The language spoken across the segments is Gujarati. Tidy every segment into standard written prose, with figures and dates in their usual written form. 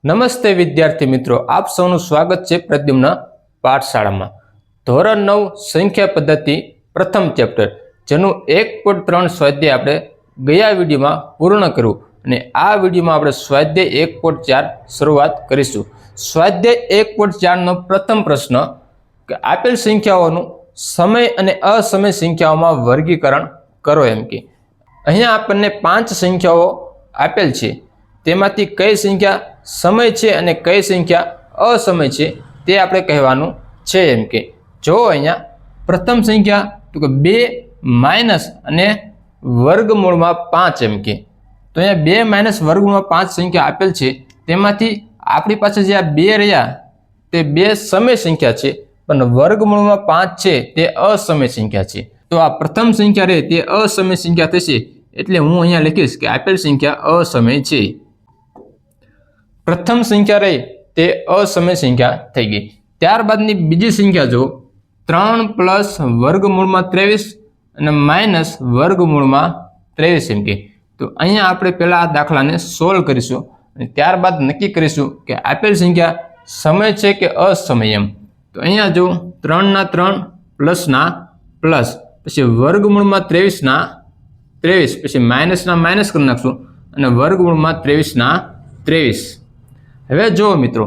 નમસ્તે વિદ્યાર્થી મિત્રો, આપ સૌનું સ્વાગત છે પ્રદ્યુમ્ન પાઠશાળામાં। ધોરણ 9 સંખ્યા પદ્ધતિ પ્રથમ ચેપ્ટર જેનું 1.3 સ્વાધ્યાય આપણે ગયા વિડીયોમાં પૂર્ણ કર્યું અને આ વિડીયોમાં આપણે સ્વાધ્યાય 1.4 શરૂઆત કરીશું। સ્વાધ્યાય 1.4 નો પ્રથમ પ્રશ્ન કે આપેલ સંખ્યાઓનું સમય અને અસમય સંખ્યાઓમાં વર્ગીકરણ કરો એમ કે અહીંયા આપણને 5 સંખ્યાઓ આપેલ છે, તેમાંથી કઈ સંખ્યા સમય છે અને કઈ સંખ્યા અસમય છે તે આપણે કહેવાનું છે એમ કે જો અહીંયા પ્રથમ સંખ્યા તો કે 2 માઇનસ અને વર્ગમૂળમાં 5 એમ કે તો અહીંયા 2 માઇનસ વર્ગમૂળમાં 5 સંખ્યા આપેલ છે, તેમાંથી આપણી પાસે જે આ 2 રહ્યા તે 2 સમય સંખ્યા છે પણ વર્ગમૂળમાં 5 છે તે અસમય સંખ્યા છે। તો આ પ્રથમ સંખ્યા રહે તે અસમય સંખ્યા થશે, એટલે હું અહીંયા લખીશ કે આપેલ સંખ્યા અસમય છે। પ્રથમ સંખ્યા રહી તે અસમય સંખ્યા થઈ ગઈ। ત્યારબાદની બીજી સંખ્યા જો 3 પ્લસ વર્ગમૂળમાં 23 અને માઇનસ વર્ગમૂળમાં 23 એમ કે તો અહીંયા આપણે પહેલા આ દાખલાને સોલ્વ કરીશું અને ત્યારબાદ નક્કી કરીશું કે આપેલ સંખ્યા સમય છે કે અસમય એમ। તો અહીંયા જો 3 ના 3 પ્લસના પ્લસ પછી વર્ગમૂળમાં 23 ના 23 પછી માઇનસના માઇનસ કરી નાખશું અને વર્ગમૂળમાં 23 ના 23। હવે જો મિત્રો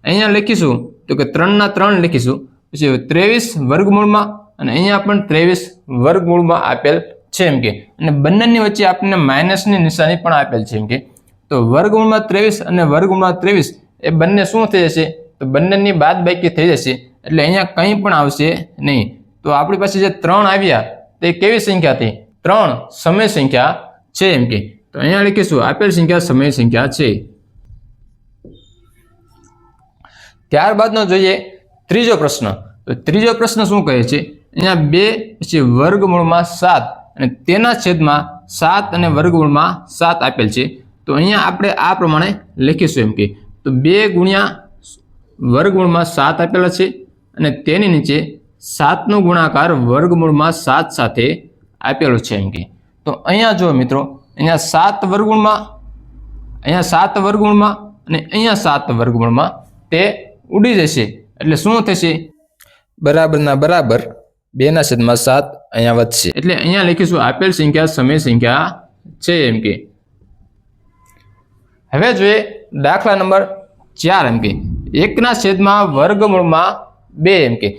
અહીંયા લખીશું તો કે 3 ના 3 લખીશું પછી 23 વર્ગમૂળમાં અને અહીંયા પણ 23 વર્ગમૂળમાં આપેલ છે એમ કે અને બંનેની વચ્ચે આપણને માઇનસની નિશાની પણ આપેલ છે એમ કે તો વર્ગમૂળમાં 23 અને વર્ગમૂળમાં 23 એ બંને શું થઈ જશે તો બંનેની બાદબાકી થઈ જશે, એટલે અહીંયા કંઈ પણ આવશે નહીં। તો આપણી પાસે જે 3 આવ્યા તે કેવી સંખ્યા થઈ? 3 સમય સંખ્યા છે એમ કે તો અહીંયા લખીશું આપેલ સંખ્યા સમય સંખ્યા છે। ત્યારબાદનો જોઈએ ત્રીજો પ્રશ્ન। તો ત્રીજો પ્રશ્ન શું કહે છે? અહીંયા 2 પછી વર્ગમૂળમાં 7 અને તેના છેદમાં 7 અને વર્ગમૂળમાં 7 આપેલ છે, તો અહીંયા આપણે આ પ્રમાણે લખીશું એમ કે તો 2 ગુણ્યા વર્ગમૂળમાં 7 આપેલા છે અને તેની નીચે 7 નો ગુણાકાર વર્ગમૂળમાં 7 સાથે આપેલો છે એમ કે તો અહીંયા જો મિત્રો અહીંયા 7 વર્ગમૂળમાં અને અહીંયા 7 વર્ગમૂળમાં તે ઉડી જશે, એટલે શું થશે? બરાબરના બરાબર 2/7 અહીંયા વધશે, એટલે અહીંયા લખીશું આપેલ સંખ્યા સમય સંખ્યા છે એમ કે। હવે જોઈએ દાખલા નંબર 4 એમ કે 1/2 વર્ગમૂળમાં 2 એમ કે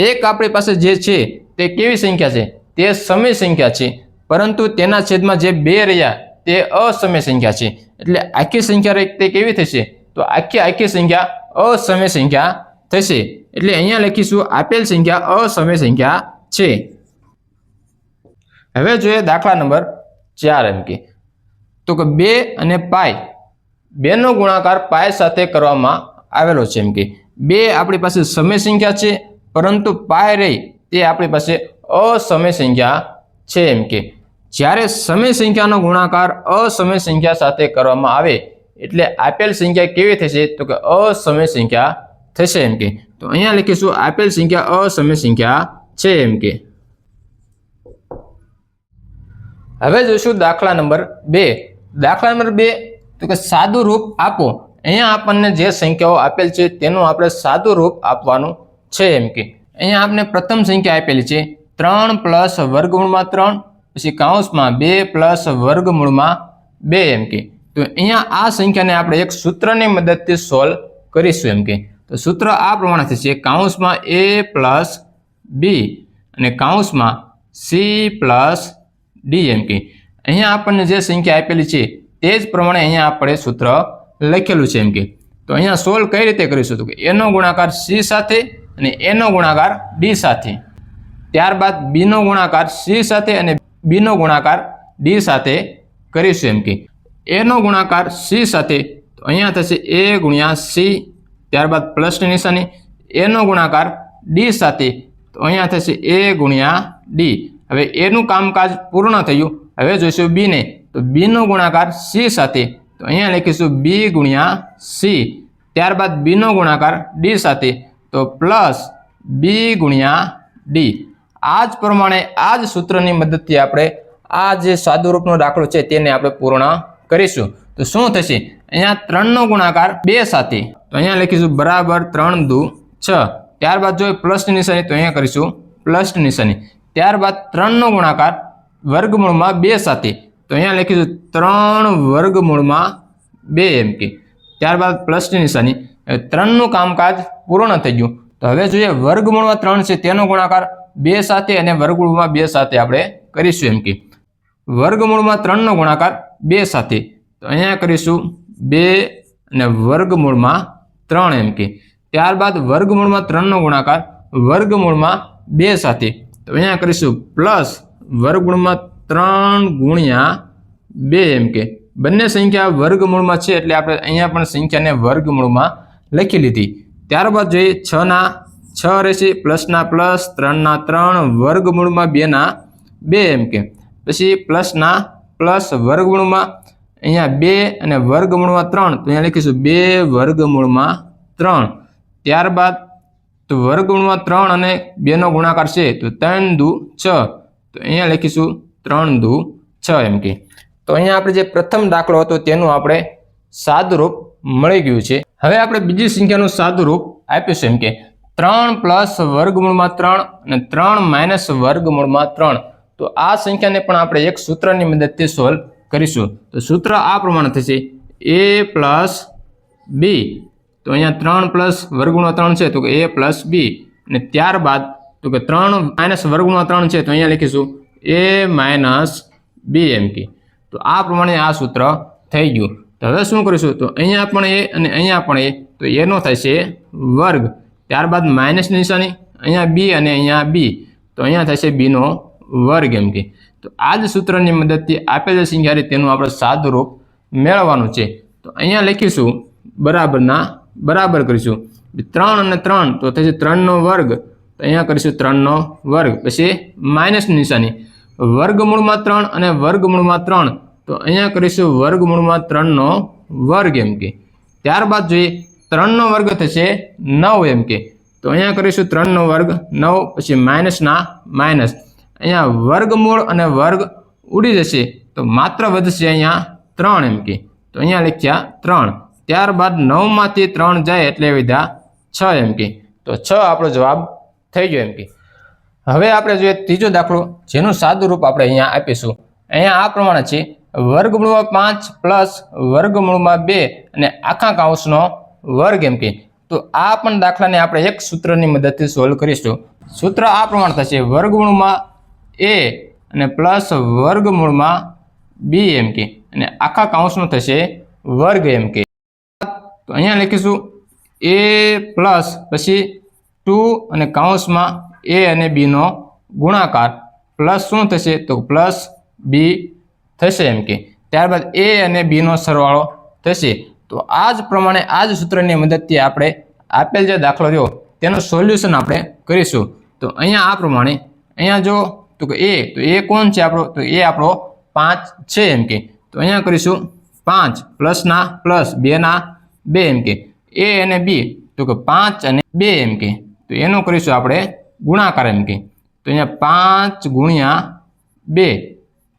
એક આપણી પાસે જે છે તે કેવી સંખ્યા છે? તે સમય સંખ્યા છે, પરંતુ તેના છેદમાં જે 2 રહ્યા તે અસમય સંખ્યા છે, એટલે આખી સંખ્યા રહી તે કેવી થશે? તો આખી સંખ્યા અસમય સંખ્યા થશે, એટલે અહીંયા લખીશું આપેલ સંખ્યા અસમય સંખ્યા છે। હવે જોઈએ દાખલા નંબર 4 એમ કે તો કે 2 અને પાઈ 2 નો ગુણાકાર પાઈ સાથે કરવામાં આવેલો છે એમ કે 2 આપણી પાસે સમય સંખ્યા છે, પરંતુ પાઈ રહી તે આપણી પાસે અસમય સંખ્યા છે એમ કે જ્યારે સમય સંખ્યાનો ગુણાકાર અસમય સંખ્યા સાથે કરવામાં આવે એટલે આપેલ સંખ્યા કેવી થશે? તો કે અસમય સંખ્યા થશે એમ કે તો અહીંયા લખીશું આપેલ સંખ્યા અસમય સંખ્યા છે એમ કે। હવે જોઈશું દાખલા નંબર 2। દાખલા નંબર 2 તો કે સાદું રૂપ આપો। અહીંયા આપણને જે સંખ્યાઓ આપેલ છે તેનું આપણે સાદું રૂપ આપવાનું છે એમ કે અહીંયા આપણે પ્રથમ સંખ્યા આપેલી છે 3 પ્લસ વર્ગમૂળમાં 3 પછી કૌંસમાં 2 પ્લસ વર્ગમૂળમાં 2 એમ કે તો અહીંયા આ સંખ્યાને આપણે એક સૂત્રની મદદથી સોલ્વ કરીશું એમ કે તો સૂત્ર આ પ્રમાણે થશે કૌંસમાં a પ્લસ b અને કૌંસમાં c પ્લસ d એમ કે અહીંયા આપણને જે સંખ્યા આપેલી છે તે જ પ્રમાણે અહીંયા આપણે સૂત્ર લખેલું છે એમ કે તો અહીંયા સોલ્વ કઈ રીતે કરીશું? તો કે a નો ગુણાકાર c સાથે અને a નો ગુણાકાર d સાથે, ત્યારબાદ b નો ગુણાકાર c સાથે અને b નો ગુણાકાર d સાથે કરીશું એમ કે a નો ગુણાકાર c સાથે તો અહીંયા થશે a ગુણ્યા c, ત્યારબાદ પ્લસની નિશાની, a નો ગુણાકાર d સાથે તો અહીંયા થશે a ગુણ્યા d। હવે a નું કામકાજ પૂર્ણ થયું। હવે જોઈશું b ને તો b નો ગુણાકાર c સાથે તો અહીંયા લખીશું b ગુણ્યા c, ત્યારબાદ b નો ગુણાકાર d સાથે તો પ્લસ b ગુણ્યા d। આ જ પ્રમાણે આ જ સૂત્રની મદદથી આપણે આ જે સાદું રૂપનો દાખલો છે તેને આપણે પૂર્ણ કરીશું। તો શું થશે? અહીંયા 3નો ગુણાકાર 2 સાથે, તો અહીંયા લખીશું બરાબર 3 દુ 6. ત્યારબાદ જો પ્લસની નિશાની, તો અહીંયા કરીશું પ્લસની નિશાની. ત્યારબાદ 3નો ગુણાકાર વર્ગમૂળમાં 2 સાથે, તો અહીંયા લખીશું 3 વર્ગમૂળમાં 2 એમ કે. ત્યારબાદ પ્લસની નિશાની. 3નું કામકાજ પૂર્ણ થઈ ગયું. તો હવે જોઈએ વર્ગમૂળમાં 3 છે તેનો ગુણાકાર 2 સાથે અને વર્ગમૂળમાં 2 સાથે આપણે કરીશું એમ કે. વર્ગમૂળમાં 3નો ગુણાકાર 2 સાથે, તો અહીંયા કરીશું 2 અને વર્ગમૂળમાં 3 એમ કે. ત્યારબાદ વર્ગમૂળમાં 3નો ગુણાકાર વર્ગમૂળમાં 2 સાથે, તો અહીંયા કરીશું પ્લસ વર્ગમૂળમાં 3 ગુણ્યા 2 એમ કે. બંને સંખ્યા વર્ગમૂળમાં છે એટલે આપણે અહીંયા પણ સંખ્યાને વર્ગમૂળમાં લખી લીધી. ત્યારબાદ જોઈએ 6ના 6 રહેશે, પ્લસના પ્લસ, 3ના 3, વર્ગમૂળમાં 2ના 2 એમ કે. પછી પ્લસના પ્લસ, વર્ગમૂળમાં અહીંયા 2 અને વર્ગમૂળમાં 3, તો અહીંયા લખીશું 2 વર્ગમૂળમાં 3. ત્યારબાદ તો વર્ગમૂળમાં 3 અને 2નો ગુણાકાર છે, તો 3 દુ 6, તો અહીંયા લખીશું 3 દુ 6 એમ કે. તો અહીંયા આપણે જે પ્રથમ દાખલો હતો તેનું આપણે સાદુરૂપ મળી ગયું છે. હવે આપણે બીજી સંખ્યાનું સાદુરૂપ આપ્યું છે એમ કે 3 પ્લસ વર્ગમૂળમાં 3 અને 3 માઇનસ વર્ગમૂળમાં 3. તો આ સંખ્યાને પણ આપણે એક સૂત્રની મદદથી સોલ્વ કરીશું. તો સૂત્ર આ પ્રમાણે થશે a પ્લસ બી. તો અહીંયા 3 પ્લસ વર્ગમૂળમાં 3 છે, તો a પ્લસ બી. અને ત્યારબાદ તો કે 3 માઇનસ વર્ગમૂળમાં 3 છે, તો અહીંયા લખીશું a માઇનસ બી એમ કે. તો આ પ્રમાણે આ સૂત્ર થઈ ગયું. તો હવે શું કરીશું, તો અહીંયા પણ a અને અહીંયા પણ a, તો એનો થશે વર્ગ. ત્યારબાદ માઇનસની નિશાની, અહીંયા બી અને અહીંયા બી, તો અહીંયા થશે બીનો વર્ગ એમ કે. તો આ જ સૂત્રની મદદથી આપેલ સંખ્યા તેનું આપણે સાદુરૂપ મેળવવાનું છે. તો અહીંયા લખીશું બરાબરના બરાબર કરીશું. 3 અને 3 તો થશે 3નો વર્ગ, તો અહીંયા કરીશું 3નો વર્ગ. પછી માઇનસની નિશાની, વર્ગમૂળમાં 3 અને વર્ગમૂળમાં 3, તો અહીંયા કરીશું વર્ગમૂળમાં 3નો વર્ગ એમ કે. ત્યારબાદ જોઈએ 3નો વર્ગ થશે 9 એમ કે. તો અહીંયા કરીશું 3નો વર્ગ 9, પછી માઇનસના માઇનસ, અહીંયા વર્ગમૂળ અને વર્ગ ઉડી જશે, તો માત્ર વધશે અહીંયા 3 એમ કે. તો અહીંયા લખ્યા 3. ત્યારબાદ 9માંથી 3 જાય એટલે વધ્યા 6 એમ કે. તો 6 આપણો જવાબ થઈ ગયો એમ કે. હવે આપણે જોઈએ ત્રીજો દાખલો, જેનું સાદુરૂપ આપણે અહીંયા આપીશું. અહીંયા આ પ્રમાણે છે વર્ગમૂળમાં 5 પ્લસ વર્ગમૂળમાં 2 અને આખા કૌંસનો વર્ગ એમ કે. તો આ પણ દાખલાને આપણે એક સૂત્રની મદદથી સોલ્વ કરીશું. સૂત્ર આ પ્રમાણે થશે વર્ગમૂળમાં a અને પ્લસ વર્ગમૂળમાં b એમ કે, અને આખા કૌંસનો થશે વર્ગ એમ કે. તો અહીંયા લખીશું a પ્લસ પછી 2 અને કૌંસમાં a અને b નો ગુણાકાર પ્લસ શું થશે, તો પ્લસ b થશે એમ કે. ત્યારબાદ a અને b નો સરવાળો થશે. તો આ જ પ્રમાણે આ જ સૂત્રની મદદથી આપણે આપેલ જે દાખલો રહ્યો તેનું સોલ્યુશન આપણે કરીશું. તો અહીંયા આ પ્રમાણે અહીંયા જો તો કે a, તો a કોણ છે આપણો, તો a આપણો 5 છે એમ કે. તો અહીંયા કરીશું 5 પ્લસના પ્લસ 2ના 2 એમ કે. a અને b તો કે 5 અને 2 એમ કે. તો એનો કરીશું આપણે ગુણાકાર એમ કે. તો અહીંયા 5 ગુણ્યા 2,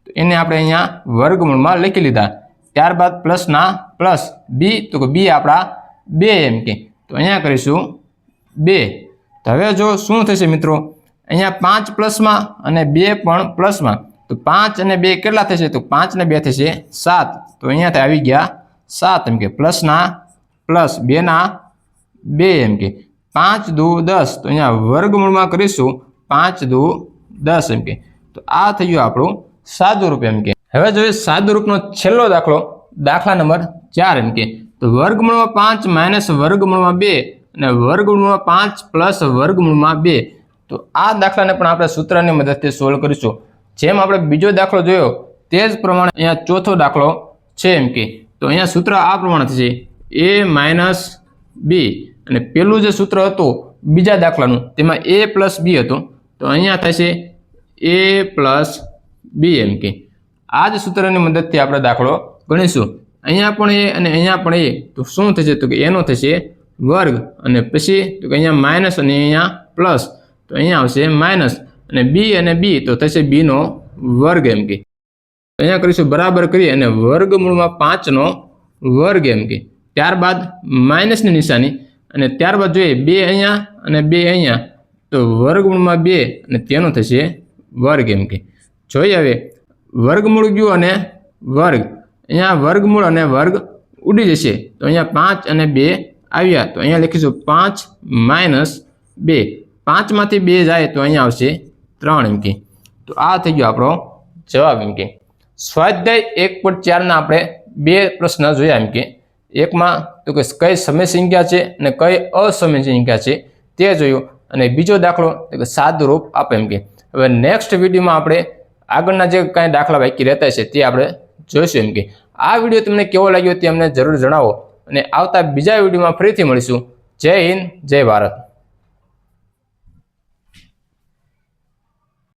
તો એને આપણે અહીંયા વર્ગમૂળમાં લખી લીધા. ત્યારબાદ પ્લસના પ્લસ બી, તો કે બી આપણા 2 એમ કે. તો અહીંયા કરીશું 2. તો હવે જો શું થશે મિત્રો, અહીંયા 5 પ્લસમાં અને 2 પણ પ્લસમાં, તો 5 અને 2 કેટલા થશે, તો 5 ને 2 થશે 7. તો અહીંયા આવી ગયા 7 એમ કે. પ્લસના પ્લસ 2ના 2 એમ કે. 5 દુ 10, તો અહીંયા વર્ગમૂળમાં કરીશું 5 દુ 10 એમ કે. તો આ થઈ ગયું આપણું સાદુરૂપ એમ કે. હવે જોઈએ સાદુરૂપનો છેલ્લો દાખલો, દાખલા નંબર 4 એમ કે. તો વર્ગમૂળમાં 5 માઇનસ વર્ગમૂળમાં 2 અને વર્ગમૂળમાં 5 પ્લસ વર્ગમૂળમાં 2. તો આ દાખલાને પણ આપણે સૂત્રની મદદથી સોલ્વ કરીશું. જેમ આપણે બીજો દાખલો જોયો તે જ પ્રમાણે અહીંયા ચોથો દાખલો છે એમ કે. તો અહીંયા સૂત્ર આ પ્રમાણે થશે a માઇનસ બી, અને પેલું જે સૂત્ર હતું બીજા દાખલાનું તેમાં a પ્લસ બી હતું, તો અહીંયા થશે a પ્લસ બી એમ કે. આ જ સૂત્રની મદદથી આપણે દાખલો ગણીશું. અહીંયા પણ a અને અહીંયા પણ a, તો શું થશે, તો કે એનો થશે વર્ગ, અને પછી તો કે અહીંયા માઇનસ અને અહીંયા પ્લસ, તો અહીંયા આવશે માઇનસ, અને બી અને બી તો થશે b નો વર્ગ એમ કે. અહીંયા કરીશું બરાબર કરી અને વર્ગમૂળમાં 5 નો વર્ગ એમ કે ત્યારબાદ માઇનસની નિશાની અને ત્યારબાદ જોઈએ 2 અહીંયા અને 2 અહીંયા તો વર્ગમૂળમાં 2 અને તેનો થશે વર્ગ એમ કે જોઈએ હવે વર્ગમૂળ ગયું અને વર્ગ અહીંયા વર્ગમૂળ અને વર્ગ ઉડી જશે તો અહીંયા 5 અને 2 આવ્યા તો અહીંયા લખીશું 5 માઇનસ 2 5 માંથી 2 જાય તો અહીંયા આવશે 3 એમ કે તો આ થઈ ગયો આપણો જવાબ એમ કે સ્વાધ્યાય 1.4 ના આપણે બે પ્રશ્ન જોયા એમ કે એકમાં તો કે કઈ સમય સંખ્યા છે અને કઈ અસમય સંખ્યા છે તે જોયું અને બીજો દાખલો તો કે સાદું રૂપ આપે એમ કે હવે નેક્સ્ટ વિડીયોમાં આપણે આગળના જે કાંઈ દાખલા બાકી રહેતા છે તે આપણે જોઈશું એમ કે આ વિડીયો તમને કેવો લાગ્યો તે અમને જરૂર જણાવો અને આવતા બીજા વિડીયોમાં ફરીથી મળીશું જય હિન્દ જય ભારત।